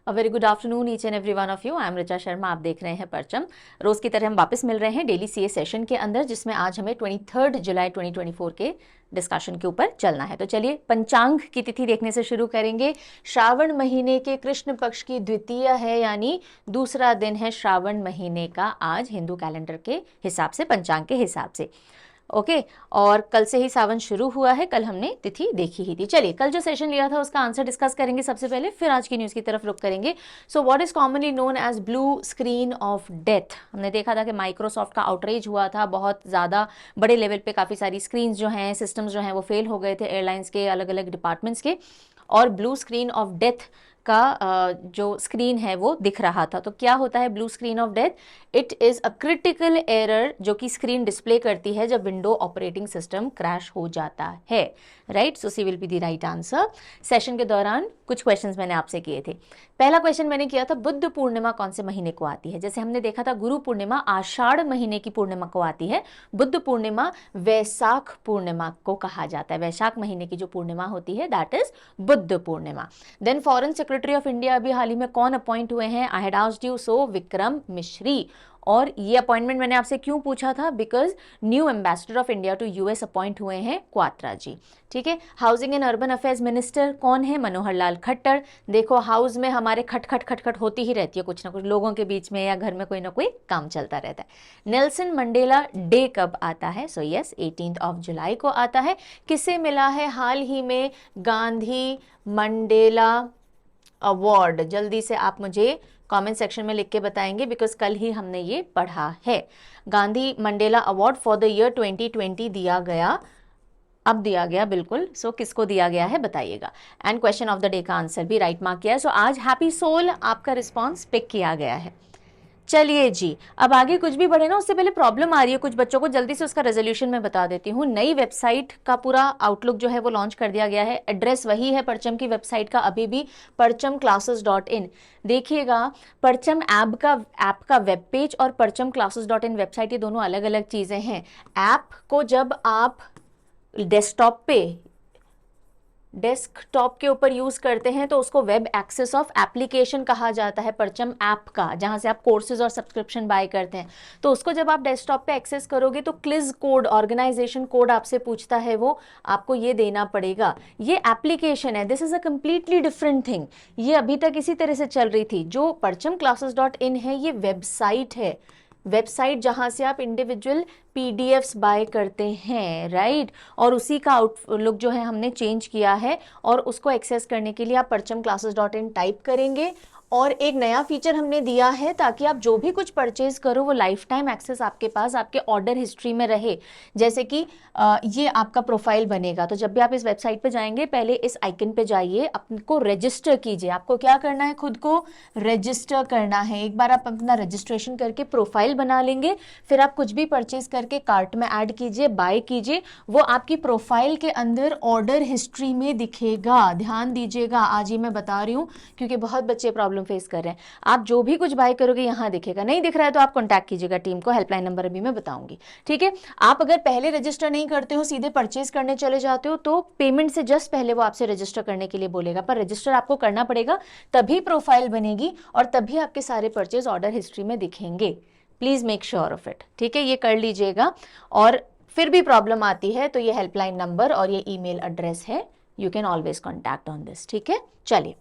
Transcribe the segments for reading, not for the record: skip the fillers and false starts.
A very good afternoon each and every one of you. I am Richa Sharma. आप देख रहे हैं परचम। रोज की तरह हम वापस मिल रहे हैं डेली सीए सेशन के अंदर, जिसमें आज हमें 23 जुलाई 2024 के डिस्कशन के ऊपर चलना है। तो चलिए पंचांग की तिथि देखने से शुरू करेंगे। श्रावण महीने के कृष्ण पक्ष की द्वितीय है, यानी दूसरा दिन है श्रावण महीने का आज हिंदू कैलेंडर के हिसाब से, पंचांग के हिसाब से। ओके और कल से ही सावन शुरू हुआ है, कल हमने तिथि देखी ही थी। चलिए कल जो सेशन लिया था उसका आंसर डिस्कस करेंगे सबसे पहले, फिर आज की न्यूज़ की तरफ रुख करेंगे। So what is commonly known as blue screen of death. हमने देखा था कि माइक्रोसॉफ्ट का आउटरीच हुआ था, बहुत ज़्यादा बड़े लेवल पे काफ़ी सारी स्क्रीन्स जो हैं, सिस्टम्स जो हैं वो फेल हो गए थे एयरलाइंस के अलग अलग डिपार्टमेंट्स के, और ब्लू स्क्रीन ऑफ डेथ का जो स्क्रीन है वो दिख रहा था। तो क्या होता है blue screen of death? It is a critical error जो कि स्क्रीन डिस्प्ले करती है जब विंडो ऑपरेटिंग सिस्टम क्रैश हो जाता है। Right, so C will be the right answer. Session के दौरान कुछ क्वेश्चंस मैंने आपसे किए थे। पहला क्वेश्चन मैंने किया था बुद्ध पूर्णिमा कौन से महीने को आती है। जैसे हमने देखा था गुरु पूर्णिमा आषाढ़ महीने की पूर्णिमा को आती है, बुद्ध पूर्णिमा वैशाख पूर्णिमा को कहा जाता है। वैशाख महीने की जो पूर्णिमा होती है that is Buddha Purnima. Then foreign secretary of India अभी हाल ही में कौन अपॉइंट हुए हैं? I had asked you, so Vikram Misri. और ये अपॉइंटमेंट मैंने आपसे क्यों पूछा था? Because new ambassador of India to US appoint हुए हैं क्वात्रा जी। ठीक है, housing and urban affairs minister कौन है? मनोहर लाल खट्टर। देखो हाउस में हमारे खटखट खटखट होती ही रहती है, कुछ ना कुछ लोगों के बीच में या घर में कोई ना कोई काम चलता रहता है। नेल्सन मंडेला डे कब आता है? सो यस, 18 जुलाई को आता है। किसे मिला है हाल ही में गांधी मंडेला अवार्ड? जल्दी से आप मुझे कमेंट सेक्शन में लिख के बताएंगे, बिकॉज कल ही हमने ये पढ़ा है। Gandhi Mandela award for the year 2020 दिया गया, अब दिया गया बिल्कुल। सो किसको दिया गया है बताइएगा। And question of the day का आंसर भी राइट मार्क किया है। सो आज हैप्पी सोल आपका रिस्पॉन्स पिक किया गया है। चलिए जी, अब आगे कुछ भी बढ़े ना उससे पहले प्रॉब्लम आ रही है कुछ बच्चों को, जल्दी से उसका रेजोल्यूशन मैं बता देती हूँ। नई वेबसाइट का पूरा आउटलुक जो है वो लॉन्च कर दिया गया है। एड्रेस वही है परचम की वेबसाइट का अभी भी, parchamclasses.in। देखिएगा, परचम ऐप का वेब पेज और parchamclasses.in वेबसाइट, ये दोनों अलग अलग चीज़ें हैं। ऐप को जब आप डेस्कटॉप के ऊपर यूज करते हैं तो उसको वेब एक्सेस ऑफ एप्लीकेशन कहा जाता है, परचम ऐप का, जहां से आप कोर्सेज और सब्सक्रिप्शन बाय करते हैं। तो उसको जब आप डेस्कटॉप पे एक्सेस करोगे तो क्लिज कोड, ऑर्गेनाइजेशन कोड आपसे पूछता है, वो आपको ये देना पड़ेगा। ये एप्लीकेशन है, this is a completely different thing. ये अभी तक इसी तरह से चल रही थी। जो parchamclasses.in है ये वेबसाइट है, वेबसाइट जहां से आप इंडिविजुअल पीडीएफ्स बाय करते हैं, राइट। और उसी का आउटलुक जो है हमने चेंज किया है, और उसको एक्सेस करने के लिए आप parchamclasses.in टाइप करेंगे। और एक नया फीचर हमने दिया है ताकि आप जो भी कुछ परचेज करो वो लाइफ टाइम एक्सेस आपके पास, आपके ऑर्डर हिस्ट्री में रहे। जैसे कि ये आपका प्रोफाइल बनेगा, तो जब भी आप इस वेबसाइट पे जाएंगे पहले इस आइकन पे जाइए, आपको रजिस्टर कीजिए। आपको क्या करना है? खुद को रजिस्टर करना है। एक बार आप अपना रजिस्ट्रेशन करके प्रोफाइल बना लेंगे, फिर आप कुछ भी परचेज करके कार्ट में ऐड कीजिए, बाय कीजिए, वो आपकी प्रोफाइल के अंदर ऑर्डर हिस्ट्री में दिखेगा। ध्यान दीजिएगा, आज ही मैं बता रही हूँ क्योंकि बहुत बच्चे प्रॉब्लम फेस कर रहे हैं। आप जो भी कुछ बाय करोगे यहाँ दिखेगा, नहीं दिख रहा है तो आप कॉन्टैक्ट कीजिएगा टीम को, हेल्पलाइन नंबर अभी मैं बताऊंगी। ठीक है, आप अगर पहले रजिस्टर नहीं करते हो, सीधे परचेज करने चले जाते हो, तो पेमेंट से जस्ट पहले वो आपसे रजिस्टर करने के लिए बोलेगा, पर रजिस्टर आपको करना पड़ेगा, तभी प्रोफाइल बनेगी और तभी आपके सारे परचेज ऑर्डर हिस्ट्री में दिखेंगे। Please make sure of it. ठीक है, ये कर लीजिएगा। और फिर भी प्रॉब्लम आती है तो ये हेल्पलाइन नंबर और ये ईमेल एड्रेस है, you can always contact on this. ठीक है, चलिए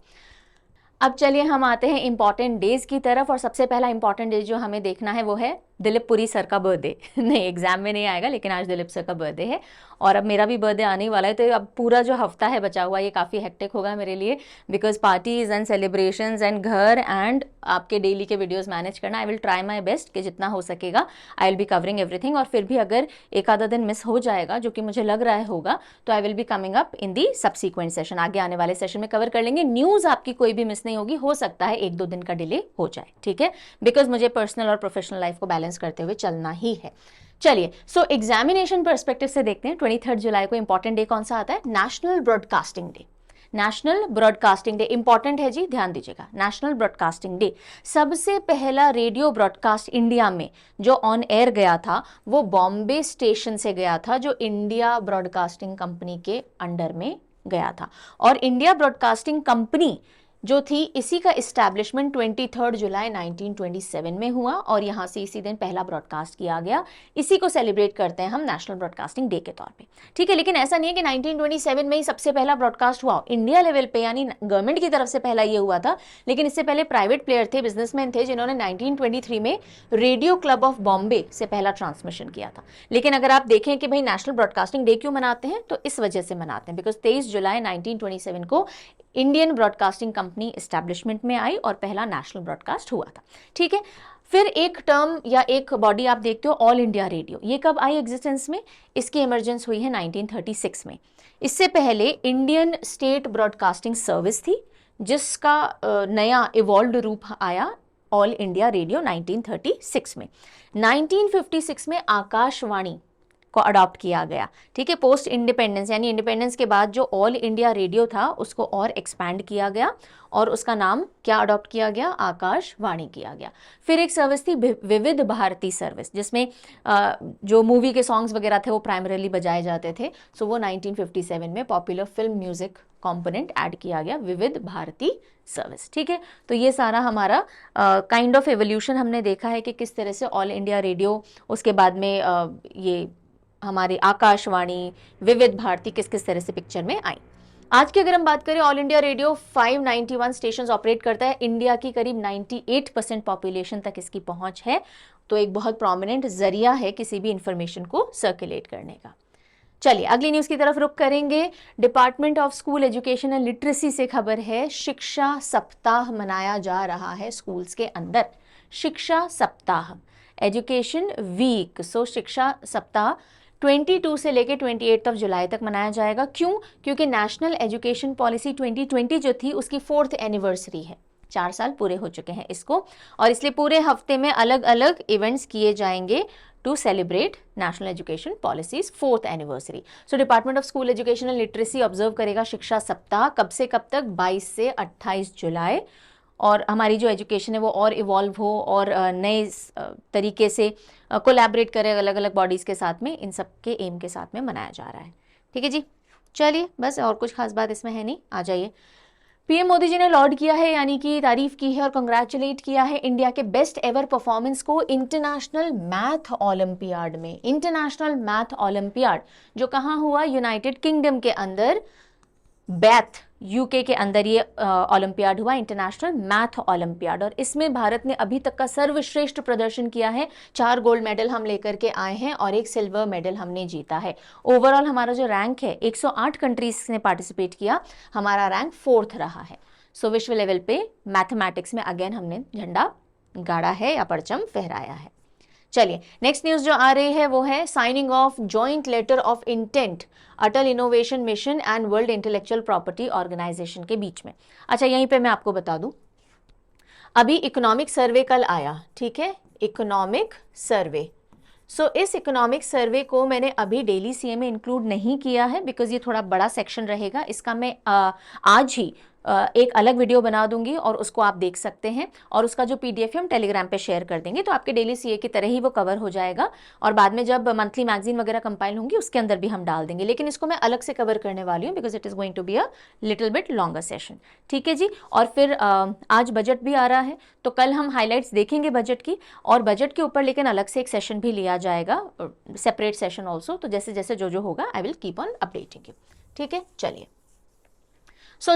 अब चलिए हम आते हैं इंपॉर्टेंट डेज की तरफ। और सबसे पहला इंपॉर्टेंट डे जो हमें देखना है वो है दिलीप पुरी सर का बर्थडे। नहीं, एग्जाम में नहीं आएगा, लेकिन आज दिलीप सर का बर्थडे है और अब मेरा भी बर्थडे आने वाला है। तो अब पूरा जो हफ्ता है बचा हुआ ये काफ़ी हेक्टिक होगा मेरे लिए, because parties and celebrations and घर एंड आपके डेली के वीडियोस मैनेज करना। I will try my best कि जितना हो सकेगा आई विल बी कवरिंग एवरीथिंग। और फिर भी अगर एक आधा दिन मिस हो जाएगा, जो कि मुझे लग रहा है होगा, तो आई will be coming up in the subsequent session. आगे आने वाले सेशन में कवर कर लेंगे। न्यूज़ आपकी कोई भी मिस नहीं होगी, हो सकता है 1-2 दिन का डिले हो जाए। ठीक है, बिकॉज मुझे पर्सनल और प्रोफेशनल लाइफ को बैलेंस करते हुए चलना ही है। चलिए, सो एग्जामिनेशन पर्सपेक्टिव से देखते हैं 23 जुलाई को इंपॉर्टेंट डे कौन सा आता है? National broadcasting day. National broadcasting day important है जी, ध्यान दीजिएगा। नेशनल ब्रॉडकास्टिंग डे, सबसे पहला रेडियो ब्रॉडकास्ट इंडिया में जो ऑन एयर गया था वो बॉम्बे स्टेशन से गया था, जो इंडिया ब्रॉडकास्टिंग कंपनी के अंडर में गया था। और इंडिया ब्रॉडकास्टिंग कंपनी जो थी, इसी का इस्टेब्लिशमेंट 23 जुलाई 1927 में हुआ और यहाँ से इसी दिन पहला ब्रॉडकास्ट किया गया। इसी को सेलिब्रेट करते हैं हम नेशनल ब्रॉडकास्टिंग डे के तौर पे, ठीक है। लेकिन ऐसा नहीं है कि 1927 में ही सबसे पहला ब्रॉडकास्ट हुआ इंडिया लेवल पे, यानी गवर्नमेंट की तरफ से पहला ये हुआ था। लेकिन इससे पहले प्राइवेट प्लेयर थे, बिजनेसमैन थे, जिन्होंने 1923 में रेडियो क्लब ऑफ बॉम्बे से पहला ट्रांसमिशन किया था। लेकिन अगर आप देखें कि भाई नेशनल ब्रॉडकास्टिंग डे क्यों मनाते हैं, तो इस वजह से मनाते हैं बिकॉज 23 जुलाई 1927 को इंडियन ब्रॉडकास्टिंग कंपनी एस्टैब्लिशमेंट में आई और पहला नेशनल ब्रॉडकास्ट हुआ था, ठीक है। फिर एक टर्म या एक बॉडी आप देखते हो, ऑल इंडिया रेडियो, ये कब आई एग्जिस्टेंस में? इसकी इमरजेंस हुई है 1936 में। इससे पहले इंडियन स्टेट ब्रॉडकास्टिंग सर्विस थी, जिसका नया इवॉल्व्ड रूप आया ऑल इंडिया रेडियो 1936 में। 1956 में आकाशवाणी को अडॉप्ट किया गया, ठीक है। पोस्ट इंडिपेंडेंस यानी इंडिपेंडेंस के बाद जो ऑल इंडिया रेडियो था उसको और एक्सपैंड किया गया और उसका नाम क्या अडॉप्ट किया गया? आकाशवाणी किया गया। फिर एक सर्विस थी विविध भारती सर्विस, जिसमें जो मूवी के सॉन्ग्स वगैरह थे वो प्राइमरीली बजाए जाते थे। सो वो 1957 में popular film music component add किया गया, विविध भारती सर्विस, ठीक है। तो ये सारा हमारा काइंड ऑफ एवोल्यूशन हमने देखा है कि किस तरह से ऑल इंडिया रेडियो, उसके बाद में ये हमारी आकाशवाणी, विविध भारती किस किस तरह से पिक्चर में आई। आज की अगर हम बात करें, all India radio 591 stations operate करता है। इंडिया की करीब 98% पॉपुलेशन तक इसकी पहुंच है, तो एक बहुत प्रोमिनेंट जरिया है किसी भी इंफॉर्मेशन को सर्कुलेट करने का। चलिए अगली न्यूज की तरफ रुख करेंगे। Department of school education and literacy से खबर है, शिक्षा सप्ताह मनाया जा रहा है स्कूल्स के अंदर। शिक्षा सप्ताह, एजुकेशन वीक। सो शिक्षा सप्ताह 22 से लेकर 28 जुलाई तक मनाया जाएगा। क्यों? क्योंकि नेशनल एजुकेशन पॉलिसी 2020 जो थी उसकी 4th एनिवर्सरी है, 4 साल पूरे हो चुके हैं इसको, और इसलिए पूरे हफ्ते में अलग अलग इवेंट्स किए जाएंगे to celebrate national education policy's 4th anniversary. So department of school education and literacy observe करेगा शिक्षा सप्ताह। कब से कब तक? 22 से 28 जुलाई। और हमारी जो एजुकेशन है वो और इवॉल्व हो और नए तरीके से कोलैबोरेट करे अलग अलग बॉडीज़ के साथ में, इन सब के एम के साथ में मनाया जा रहा है, ठीक है जी। चलिए बस, और कुछ खास बात इसमें है नहीं, आ जाइए। पीएम मोदी जी ने लॉर्ड किया है, यानी कि तारीफ की है और कंग्रेचुलेट किया है इंडिया के बेस्ट एवर परफॉर्मेंस को इंटरनेशनल मैथ ओलंपियाड में। इंटरनेशनल मैथ ओलंपियाड जो कहाँ हुआ? यूनाइटेड किंगडम के अंदर, बैथ यूके के अंदर ये ओलंपियाड हुआ, इंटरनेशनल मैथ ओलंपियाड। और इसमें भारत ने अभी तक का सर्वश्रेष्ठ प्रदर्शन किया है। 4 गोल्ड मेडल हम लेकर के आए हैं और 1 सिल्वर मेडल हमने जीता है। ओवरऑल हमारा जो रैंक है, 108 कंट्रीज ने पार्टिसिपेट किया, हमारा रैंक 4th रहा है। सो विश्व लेवल पे मैथमेटिक्स में अगेन हमने झंडा गाड़ा है या परचम फहराया है। चलिए नेक्स्ट न्यूज जो आ रही है वो है signing of joint letter of intent Atal innovation mission and world intellectual property organisation के बीच में। अच्छा, यहीं पे मैं आपको बता दूं, अभी इकोनॉमिक सर्वे कल आया, ठीक है, इकोनॉमिक सर्वे। सो इस इकोनॉमिक सर्वे को मैंने अभी डेली सीए में इंक्लूड नहीं किया है बिकॉज ये थोड़ा बड़ा सेक्शन रहेगा। इसका मैं आज ही एक अलग वीडियो बना दूंगी और उसको आप देख सकते हैं, और उसका जो पीडीएफ हम टेलीग्राम पे शेयर कर देंगे, तो आपके डेली सीए की तरह ही वो कवर हो जाएगा। और बाद में जब मंथली मैगजीन वगैरह कंपाइल होंगी उसके अंदर भी हम डाल देंगे, लेकिन इसको मैं अलग से कवर करने वाली हूँ because it is going to be a little bit longer session, ठीक है जी। और फिर आज बजट भी आ रहा है, तो कल हम हाईलाइट्स देखेंगे बजट की, और बजट के ऊपर लेकिन अलग से एक सेशन भी लिया जाएगा, सेपरेट सेशन ऑल्सो। तो जैसे जैसे जो होगा I will keep on updating you, ठीक है। चलिए, so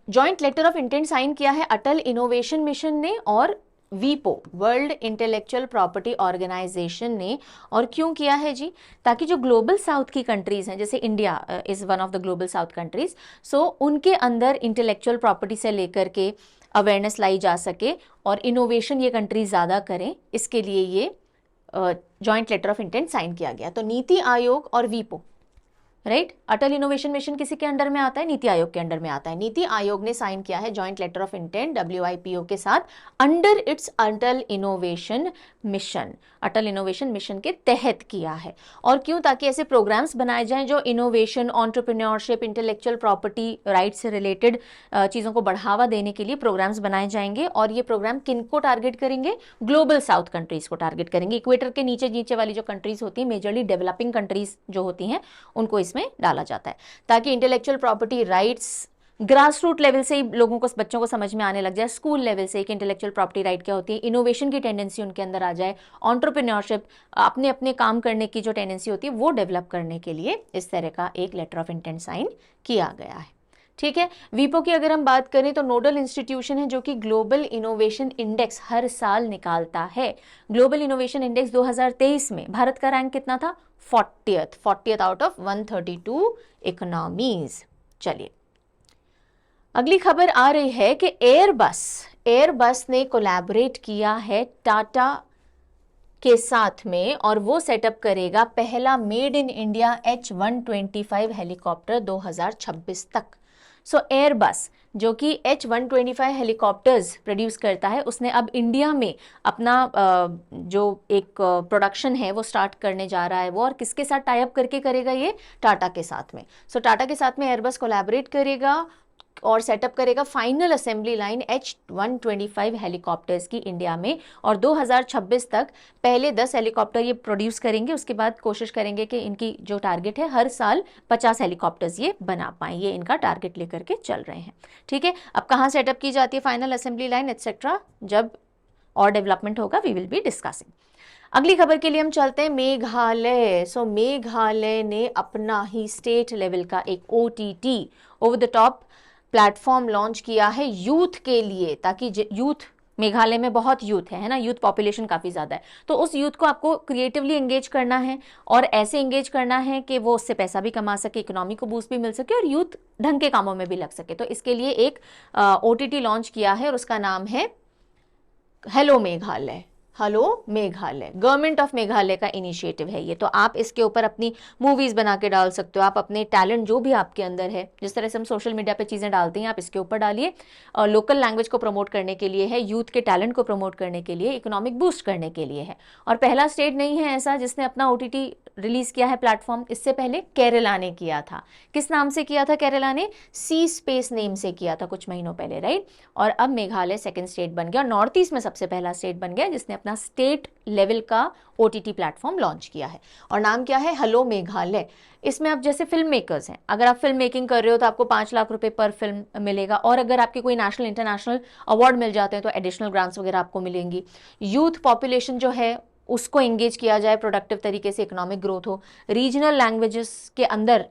joint letter of intent sign किया है अटल इनोवेशन मिशन ने और वीपो, वर्ल्ड इंटेलेक्चुअल प्रॉपर्टी ऑर्गेनाइजेशन ने। और क्यों किया है जी? ताकि जो ग्लोबल साउथ की कंट्रीज हैं, जैसे India is one of the global south countries, so उनके अंदर इंटेलेक्चुअल प्रॉपर्टी से लेकर के अवेयरनेस लाई जा सके और इनोवेशन ये कंट्रीज ज़्यादा करें, इसके लिए ये joint letter of intent sign किया गया। तो नीति आयोग और वीपो, राइट, अटल इनोवेशन मिशन किसी के अंडर में आता है? नीति आयोग के अंडर में आता है। नीति आयोग ने साइन किया है joint letter of intent WIPO के साथ under its Atal innovation mission, Atal innovation mission के तहत किया है। और क्यों? ताकि ऐसे प्रोग्राम्स बनाए जाएं जो innovation, entrepreneurship, intellectual property right से रिलेटेड चीज़ों को बढ़ावा देने के लिए प्रोग्राम्स बनाए जाएंगे। और ये प्रोग्राम किनको टारगेट करेंगे? ग्लोबल साउथ कंट्रीज को टारगेट करेंगे। इक्वेटर के नीचे नीचे वाली जो कंट्रीज होती हैं, मेजरली डेवलपिंग कंट्रीज जो होती हैं, उनको इसमें डाला जाता है ताकि intellectual property rights grass root level से ही लोगों को, बच्चों को समझ में आने लग जाए, स्कूल लेवल से कि इंटेलेक्चुअल प्रॉपर्टी राइट क्या होती है, इनोवेशन की टेंडेंसी उनके अंदर आ जाए, एंटरप्रेन्योरशिप, अपने अपने काम करने की जो टेंडेंसी होती है वो डेवलप करने के लिए इस तरह का एक लेटर ऑफ इंटेंट साइन किया गया है। ठीक है। वीपो की अगर हम बात करें तो नोडल इंस्टीट्यूशन है जो कि ग्लोबल इनोवेशन इंडेक्स हर साल निकालता है। ग्लोबल इनोवेशन इंडेक्स 2023 में भारत का रैंक कितना था? 40th out of 132 economies. चलिए, अगली खबर आ रही है कि एयरबस ने कोलैबोरेट किया है टाटा के साथ में और वो सेटअप करेगा पहला made in India H125 helicopter 2026 तक। सो एयरबस जो कि H125 हेलीकॉप्टर्स प्रोड्यूस करता है, उसने अब इंडिया में अपना जो एक प्रोडक्शन है वो स्टार्ट करने जा रहा है। वो और किसके साथ टाई अप करके करेगा? ये टाटा के साथ में। सो टाटा के साथ में एयरबस कोलैबोरेट करेगा और सेटअप करेगा final assembly line H125 helicopters की इंडिया में, और 2026 तक पहले 10 हेलीकॉप्टर ये प्रोड्यूस करेंगे। उसके बाद कोशिश करेंगे कि इनकी जो टारगेट है हर साल 50 हेलीकॉप्टर्स ये बना पाएं। ये इनका टारगेट लेकर के चल रहे हैं। ठीक है। अब कहाँ सेटअप की जाती है फाइनल असेंबली लाइन एटसेट्रा, जब और डेवलपमेंट होगा वी विल बी डिस्कसिंग। अगली खबर के लिए हम चलते हैं मेघालय। सो मेघालय ने अपना ही स्टेट लेवल का एक OTT, over the top platform launch किया है यूथ के लिए, ताकि यूथ, मेघालय में बहुत यूथ है ना, यूथ पॉपुलेशन काफ़ी ज़्यादा है, तो उस यूथ को आपको क्रिएटिवली एंगेज करना है और ऐसे एंगेज करना है कि वो उससे पैसा भी कमा सके, इकोनॉमी को बूस्ट भी मिल सके और यूथ ढंग के कामों में भी लग सके। तो इसके लिए एक OTT लॉन्च किया है और उसका नाम है hello Meghalaya. Hello Meghalaya government of Meghalaya का इनिशिएटिव है ये। तो आप इसके ऊपर अपनी मूवीज बना के डाल सकते हो, आप अपने टैलेंट जो भी आपके अंदर है, जिस तरह से हम सोशल मीडिया पे चीज़ें डालते हैं आप इसके ऊपर डालिए। और लोकल लैंग्वेज को प्रमोट करने के लिए है, यूथ के टैलेंट को प्रमोट करने के लिए, इकोनॉमिक बूस्ट करने के लिए है। और पहला स्टेट नहीं है ऐसा जिसने अपना OTT रिलीज किया है प्लेटफॉर्म। इससे पहले केरला ने किया था। किस नाम से किया था केरला ने? सी स्पेस नेम से किया था कुछ महीनों पहले, राइट। और अब मेघालय सेकंड स्टेट बन गया और नॉर्थ ईस्ट में सबसे पहला स्टेट बन गया जिसने अपना स्टेट लेवल का OTT प्लेटफॉर्म लॉन्च किया है। और नाम क्या है? हेलो मेघालय। इसमें आप जैसे फिल्म मेकर्स हैं, अगर आप फिल्म मेकिंग कर रहे हो तो आपको 5 लाख रुपए पर फिल्म मिलेगा, और अगर आपके कोई नेशनल इंटरनेशनल अवार्ड मिल जाते हैं तो एडिशनल ग्रांट्स वगैरह आपको मिलेंगी। यूथ पॉपुलेशन जो है उसको एंगेज किया जाए प्रोडक्टिव तरीके से, इकोनॉमिक ग्रोथ हो। रीजनल लैंग्वेजेस के अंदर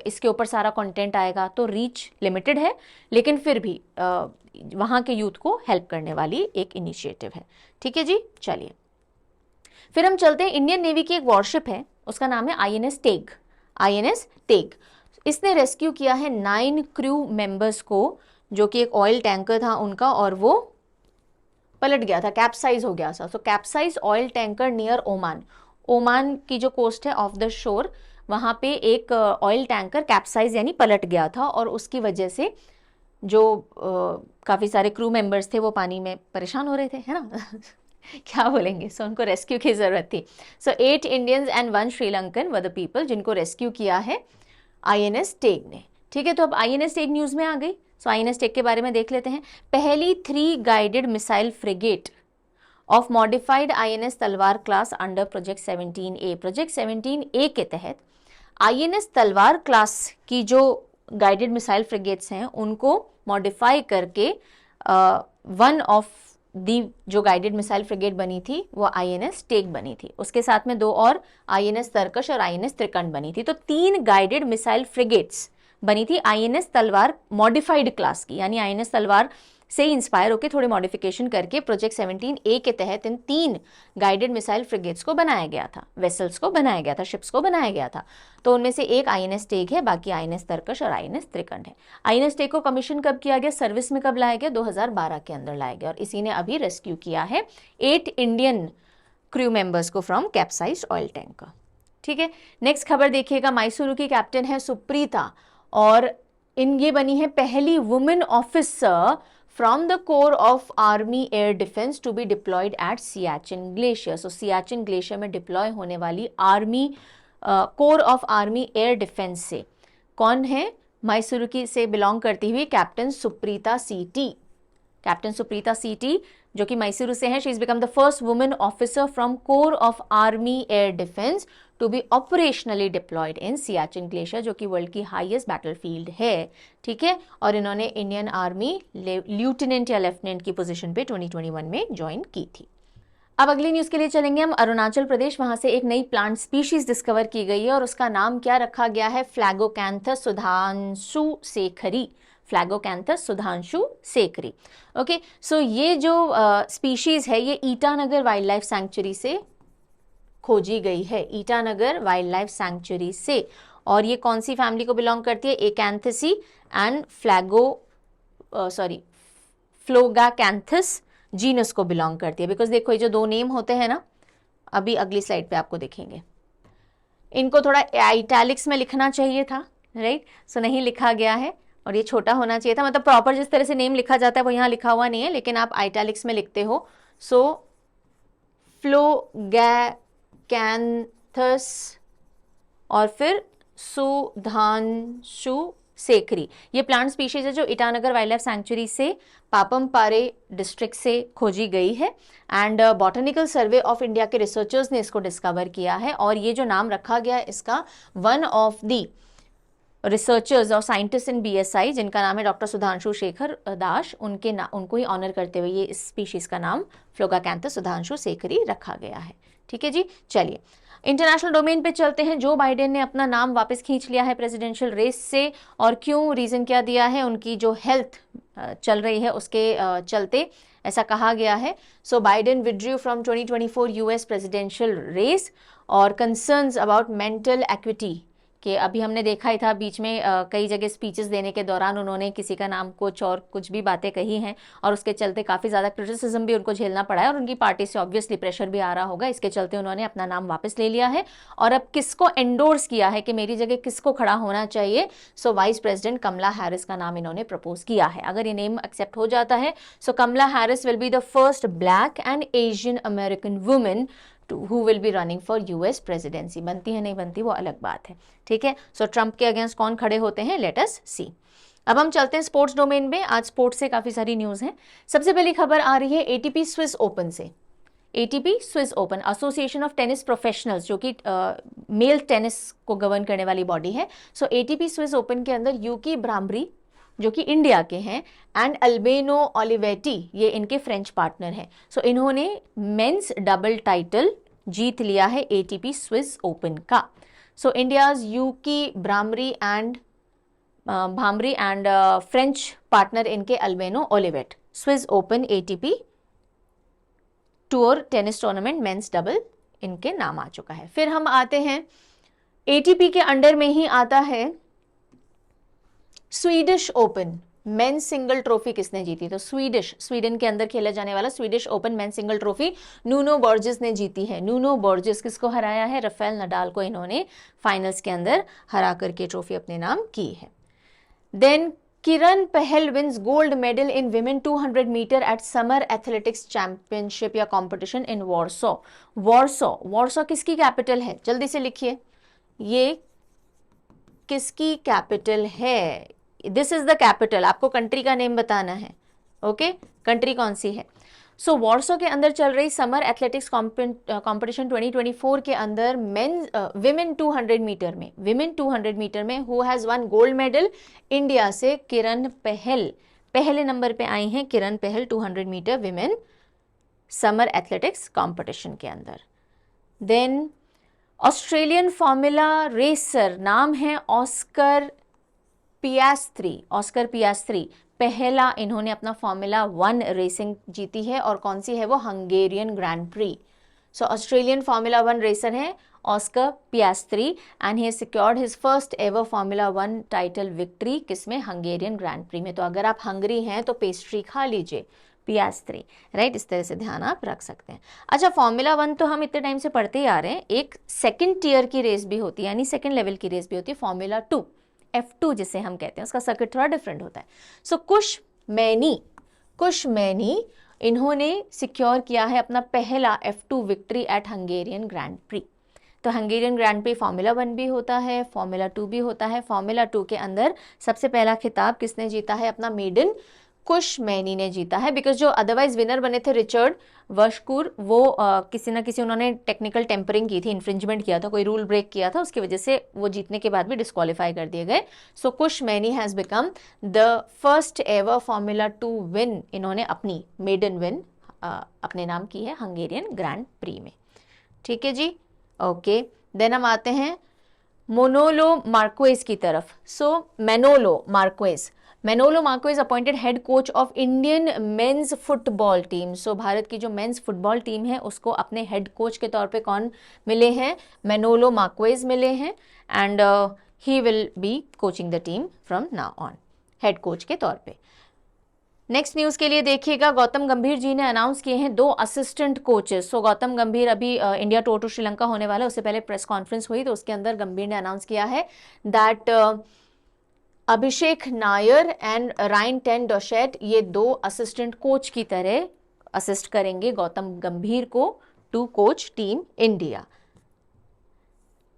इसके ऊपर सारा कंटेंट आएगा, तो रीच लिमिटेड है लेकिन फिर भी वहाँ के यूथ को हेल्प करने वाली एक इनिशिएटिव है। ठीक है जी। चलिए, फिर हम चलते हैं, इंडियन नेवी की एक वॉरशिप है, उसका नाम है INS टेग। INS टेग, इसने रेस्क्यू किया है 9 क्रू मेंबर्स को, जो कि एक ऑयल टैंकर था उनका और वो पलट गया था, कैप्साइज हो गया था। So capsize oil tanker near Oman की जो कोस्ट है ऑफ द शोर, वहाँ पे एक ऑयल टैंकर कैप्साइज यानी पलट गया था और उसकी वजह से जो काफ़ी सारे क्रू मेंबर्स थे वो पानी में परेशान हो रहे थे, है ना क्या बोलेंगे। सो उनको रेस्क्यू की ज़रूरत थी। सो 8 Indians and 1 Sri Lankan were the people जिनको रेस्क्यू किया है INS टेग ने। ठीक है, तो अब INS टेग न्यूज़ में आ गई। सो INS टेग के बारे में देख लेते हैं। पहली 3 guided missile frigate of modified INS तलवार class under project 17A। Project 17A के तहत INS तलवार क्लास की जो गाइडेड मिसाइल फ्रिगेट्स हैं उनको मॉडिफाई करके वन ऑफ दी जो गाइडेड मिसाइल फ्रिगेट बनी थी वो INS टेग बनी थी। उसके साथ में 2 और INS तरकश और INS त्रिकंड बनी थी। तो 3 गाइडेड मिसाइल फ्रिगेट्स बनी थी INS तलवार मॉडिफाइड क्लास की, यानी INS तलवार से इंस्पायर होकर थोड़े मॉडिफिकेशन करके प्रोजेक्ट 17A के तहत इन 3 गाइडेड मिसाइल फ्रिगेट्स को बनाया गया था, वेसल्स को बनाया गया था, शिप्स को बनाया गया था। तो उनमें से एक INS टेग है, बाकी INS तरकश और INS त्रिकंड है। INS टेग को कमीशन कब किया गया, सर्विस में कब लाया गया? 2012 के अंदर लाया गया और इसी ने अभी रेस्क्यू किया है 8 इंडियन क्रू मेंबर्स को फ्रॉम कैप्साइज्ड ऑयल टैंकर। ठीक है, नेक्स्ट खबर देखिएगा। मैसूरू की कैप्टन है सुप्रीता और ये बनी है पहली women officer from the corps of army air defence to be deployed at Siachen glacier. So Siachen glacier में डिप्लॉय होने वाली army corps of army air defence से कौन है? मैसूरू की से बिलोंग करती हुई captain Supreetha CT। Captain Supreetha CT जो कि मैसूरू से हैं, she is become the first women officer from corps of army air defence to be operationally deployed in Siachen glacier, जो कि वर्ल्ड की हाईएस्ट बैटलफील्ड है, ठीक है। और इन्होंने इंडियन आर्मी लेफ्टिनेंट या लेफ्टिनेंट की पोजीशन पे 2021 में ज्वाइन की थी। अब अगली न्यूज के लिए चलेंगे हम अरुणाचल प्रदेश। वहां से एक नई प्लांट स्पीशीज डिस्कवर की गई है और उसका नाम क्या रखा गया है, फ्लैगोकैंथस सुधांशु शेखरी, फ्लैगोकैंथस सुधांशु शेखरी। ओके, सो ये जो स्पीशीज है ये ईटानगर वाइल्ड लाइफ सैंक्चुरी से खोजी गई है, ईटानगर वाइल्ड लाइफ सैंक्चुरी से। और ये कौन सी फैमिली को बिलोंग करती है, एकांथसी एंड फ्लोगाकैंथस जीनस को बिलोंग करती है। बिकॉज देखो ये जो दो नेम होते हैं ना, अभी अगली स्लाइड पे आपको दिखेंगे, इनको थोड़ा आइटैलिक्स में लिखना चाहिए था, राइट, सो नहीं लिखा गया है और ये छोटा होना चाहिए था, मतलब प्रॉपर जिस तरह से नेम लिखा जाता है वो यहाँ लिखा हुआ नहीं है, लेकिन आप आइटैलिक्स में लिखते हो। सो फ्लोगैकैंथस और फिर सुधांशु शेखरी, ये प्लांट स्पीशीज है जो ईटानगर वाइल्ड लाइफ सैंक्चुरी से पापम पारे डिस्ट्रिक्ट से खोजी गई है। And botanical survey of India के रिसर्चर्स ने इसको डिस्कवर किया है और ये जो नाम रखा गया है इसका वन ऑफ द रिसर्चर्स और साइंटिस्ट इन बीएसआई जिनका नाम है डॉक्टर सुधांशु शेखर दास, उनको ही ऑनर करते हुए ये इस स्पीशीज का नाम फ्लोगाकैंथस सुधांशु शेखरी रखा गया है, ठीक है जी। चलिए इंटरनेशनल डोमेन पे चलते हैं। जो बाइडेन ने अपना नाम वापस खींच लिया है प्रेसिडेंशियल रेस से, और क्यों, रीजन क्या दिया है, उनकी जो हेल्थ चल रही है उसके चलते ऐसा कहा गया है। So Biden withdrew from 2024 US presidential race और कंसर्न्स अबाउट मेंटल एक्विटी कि अभी हमने देखा ही था बीच में कई जगह स्पीचेस देने के दौरान उन्होंने किसी का नाम कुछ और कुछ भी बातें कही हैं और उसके चलते काफ़ी ज़्यादा क्रिटिसिज्म भी उनको झेलना पड़ा है और उनकी पार्टी से ऑब्वियसली प्रेशर भी आ रहा होगा। इसके चलते उन्होंने अपना नाम वापस ले लिया है और अब किसको एंडोर्स किया है कि मेरी जगह किसको खड़ा होना चाहिए। सो वाइस प्रेसिडेंट कमला हैरिस का नाम इन्होंने प्रपोज किया है। अगर ये नेम एक्सेप्ट हो जाता है so Kamala Harris will be the first black and Asian American women who will be running for US presidency। बनती है नहीं बनती वो अलग बात है, ठीक है। सो ट्रंप के अगेंस्ट कौन खड़े होते हैं, लेट अस सी। अब हम चलते हैं स्पोर्ट्स डोमेन में। आज स्पोर्ट्स से काफ़ी सारी न्यूज़ हैं। सबसे पहली खबर आ रही है एटीपी स्विस ओपन से। ATP Swiss open association of tennis professionals जो कि मेल टेनिस को गवर्न करने वाली बॉडी है। सो एटीपी स्विस ओपन के अंदर यूकी ब्राम्बरी जो कि इंडिया के हैं एंड अल्बेनो ओलिवेटी ये इनके फ्रेंच पार्टनर हैं। सो इन्होंने मेंस डबल टाइटल जीत लिया है एटीपी स्विस ओपन का। So India's Yuki Bhambri and French partner इनके Albano Olivetti Swiss Open ATP tour tennis tournament men's double इनके नाम आ चुका है। फिर हम आते हैं एटीपी के अंडर में ही आता है Swedish open mains single trophy किसने जीती, तो स्वीडन के अंदर खेला जाने वाला Swedish open mains single trophy Nuno Borges ने जीती है। नूनो बोर्जेस किसको हराया है, राफेल नडाल को इन्होंने फाइनल्स के अंदर हरा करके ट्रॉफी अपने नाम की है। Then Kiran Pahal wins gold medal in women 200 metre at summer athletics championship या कॉम्पिटिशन इन वॉर्सो। वॉर्सो किसकी कैपिटल है, जल्दी से लिखिए, ये किसकी कैपिटल है, दिस इज द कैपिटल, आपको कंट्री का नेम बताना है, ओके, कंट्री कौन सी है। सो वॉर्सो के अंदर चल रही समर एथलेटिक्स कॉम्पिटिशन 2024 के अंदर विमेन 200 मीटर में who has one gold medal, India से किरण पहल पहले नंबर पे आई हैं। Kiran Pahal 200 metre women summer athletics competition के अंदर। देन ऑस्ट्रेलियन फॉर्मूला रेसर नाम है ऑस्कर पियास्त्री, पहला इन्होंने अपना फॉर्मूला 1 रेसिंग जीती है और कौन सी है वो, हंगेरियन ग्रैंड प्री। सो ऑस्ट्रेलियन फॉर्मूला 1 रेसर है Oscar Piastri and he secured his first ever formula 1 title victory किसमें, हंगेरियन ग्रैंड प्री में। तो अगर आप हंगरी हैं तो पेस्ट्री खा लीजिए, पियास्त्री, राइट, इस तरह से ध्यान आप रख सकते हैं। अच्छा, फॉर्मूला 1 तो हम इतने टाइम से पढ़ते ही आ रहे हैं, एक सेकंड टियर की रेस भी होती है, यानी सेकंड लेवल की रेस भी होती है, फॉर्मूला 2 F2 जिसे हम कहते हैं, उसका सर्किट थोड़ा डिफरेंट होता है। सो कुश मैनी इन्होंने सिक्योर किया है अपना पहला F2 victory at Hungarian Grand pre. तो हंगेरियन ग्रैंड प्री फॉर्मूला 1 भी होता है, फॉर्मूला 2 भी होता है। फॉर्मूला 2 के अंदर सबसे पहला खिताब किसने जीता है, अपना मेडन कुश मैनी ने जीता है, बिकॉज जो अदरवाइज विनर बने थे रिचर्ड वर्शकूर, वो किसी ना किसी उन्होंने टेक्निकल टेम्परिंग की थी, इन्फ्रिंजमेंट किया था, कोई रूल ब्रेक किया था, उसकी वजह से वो जीतने के बाद भी डिस्क्वालीफाई कर दिए गए। So Kush Maini has become the first ever Formula 2 win, इन्होंने अपनी मेडन विन अपने नाम की है हंगेरियन ग्रैंड प्री में। ठीक है जी, ओके। देन हम आते हैं मोनोलो मार्क्वेज की तरफ। So Manolo Marquez appointed head coach of Indian men's football team. So Bharat की जो मेंस फुटबॉल टीम है उसको अपने हेड कोच के तौर पे कौन मिले हैं? मैनोलो मार्क्वेज मिले हैं, and he will be coaching the team from now on, head coach के तौर पे। नेक्स्ट न्यूज के लिए देखिएगा, गौतम गंभीर जी ने अनाउंस किए हैं 2 असिस्टेंट कोचेस। सो गौतम गंभीर अभी इंडिया टूर टू श्रीलंका होने वाला है, उससे पहले प्रेस कॉन्फ्रेंस हुई तो उसके अंदर गंभीर ने अनाउंस किया है that Abhishek Nayar and Ryan ten Doeschate ये 2 असिस्टेंट कोच की तरह असिस्ट करेंगे गौतम गंभीर को to coach team India.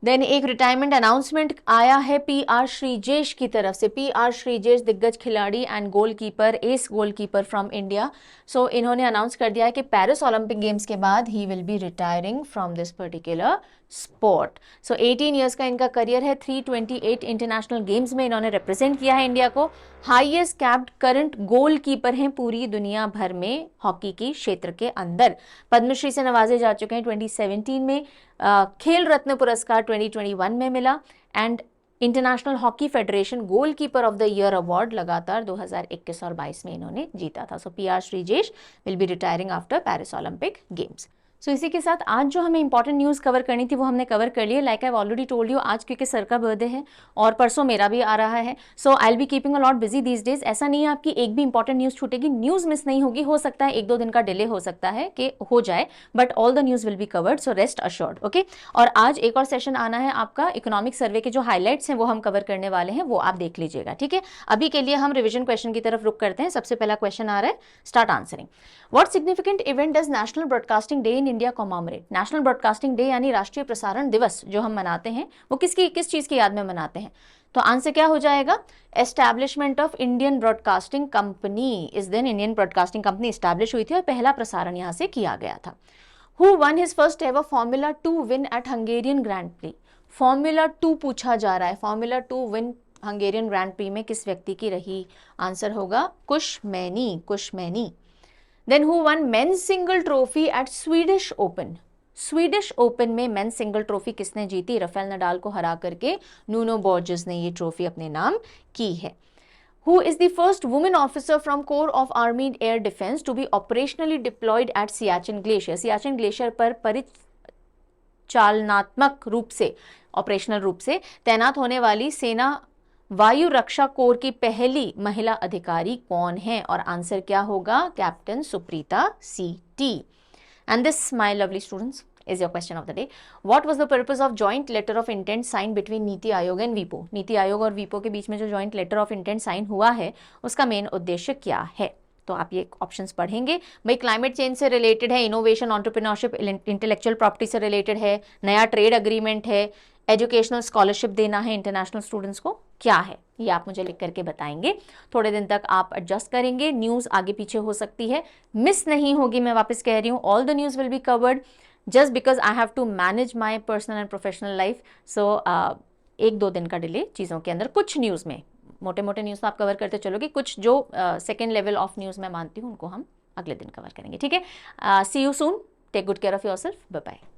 Then एक रिटायरमेंट अनाउंसमेंट आया है PR श्रीजेश की तरफ से। PR श्रीजेश दिग्गज खिलाड़ी and goalkeeper, ace goalkeeper from India. So इन्होंने अनाउंस कर दिया है कि पेरिस ओलंपिक गेम्स के बाद he will be retiring from this particular sport. So 18 years का इनका करियर है, 328 इंटरनेशनल गेम्स में इन्होंने रिप्रेजेंट किया है इंडिया को। हाईएस्ट कैप्ड करंट गोलकीपर हैं पूरी दुनिया भर में हॉकी की क्षेत्र के अंदर। पद्मश्री से नवाजे जा चुके हैं 2017 में, खेल रत्न पुरस्कार 2021 में मिला, and International Hockey Federation goalkeeper of the year award लगातार 2021 और 22 में इन्होंने जीता था। So PR Sreejesh will be retiring after Paris Olympic games. So इसी के साथ आज जो हमें इंपॉर्टेंट न्यूज़ कवर करनी थी वो हमने कवर कर लिए। Like I already told you, आज क्योंकि सर का बर्थडे है और परसों मेरा भी आ रहा है, so I will be keeping a lot busy these days. ऐसा नहीं है आपकी एक भी इंपॉर्टेंट न्यूज़ छूटेगी, न्यूज़ मिस नहीं होगी। हो सकता है 1-2 दिन का डिले हो सकता है कि हो जाए, but all the news will be covered, so rest assured, okay. और आज एक और सेशन आना है आपका इकोनॉमिक सर्वे के जो हाईलाइट्स हैं वो हम कवर करने वाले हैं, वो आप देख लीजिएगा, ठीक है। अभी के लिए हम रिविजन क्वेश्चन की तरफ रुक करते हैं। सबसे पहला क्वेश्चन आ रहा है, start answering. What significant event does national broadcasting day in India commemorate? National broadcasting day यानी राष्ट्रीय प्रसारण दिवस जो हम मनाते हैं वो किस चीज की याद में मनाते हैं? तो आंसर क्या हो जाएगा? Establishment of Indian broadcasting company. इस दिन इंडियन ब्रॉडकास्टिंग कंपनी एस्टैब्लिश हुई थी और पहला प्रसारण यहां से किया गया था। Who won his first ever Formula 2 win at Hungarian Grand Prix? Formula 2 पूछा जा रहा है, Formula 2 win Hungarian Grand Prix में किस व्यक्ति की रही? आंसर होगा Kush Maini. Then who won men's single trophy at Swedish Open? Swedish Open में मेंस सिंगल ट्रॉफी किसने जीती? राफेल नडाल को हरा करके नुनो बोर्जेस ने ये ट्रॉफी अपने नाम की है। Who is the first woman officer from Corps of Army Air Defense to be operationally deployed at Siachen Glacier? Siachen glacier पर परिचालनात्मक रूप से, ऑपरेशनल रूप से तैनात होने वाली सेना वायु रक्षा कोर की पहली महिला अधिकारी कौन है? और आंसर क्या होगा? Captain Supreetha CT। And this, my lovely students, is your question of the day. What was the purpose of joint letter of intent signed between NITI Aayog and WIPO? NITI Aayog और WIPO के बीच में जो joint letter of intent sign हुआ है उसका main उद्देश्य क्या है? तो आप ये ऑप्शंस पढ़ेंगे। भाई क्लाइमेट चेंज से रिलेटेड है, इनोवेशन, एंटरप्रेन्योरशिप, इंटेलेक्चुअल प्रॉपर्टी से रिलेटेड है, नया ट्रेड अग्रीमेंट है, एजुकेशनल स्कॉलरशिप देना है इंटरनेशनल स्टूडेंट्स को, क्या है ये आप मुझे लिख करके बताएंगे। थोड़े दिन तक आप एडजस्ट करेंगे, न्यूज़ आगे पीछे हो सकती है, मिस नहीं होगी, मैं वापस कह रही हूँ। All the news will be covered just because I have to manage my personal and professional life. So 1-2 दिन का डिले चीज़ों के अंदर, कुछ न्यूज़ में मोटे मोटे न्यूज़ तो आप कवर करते चलोगे, कुछ जो सेकेंड लेवल ऑफ न्यूज़ मैं मानती हूँ उनको हम अगले दिन कवर करेंगे, ठीक है। See you soon, take good care of yourself, bye bye.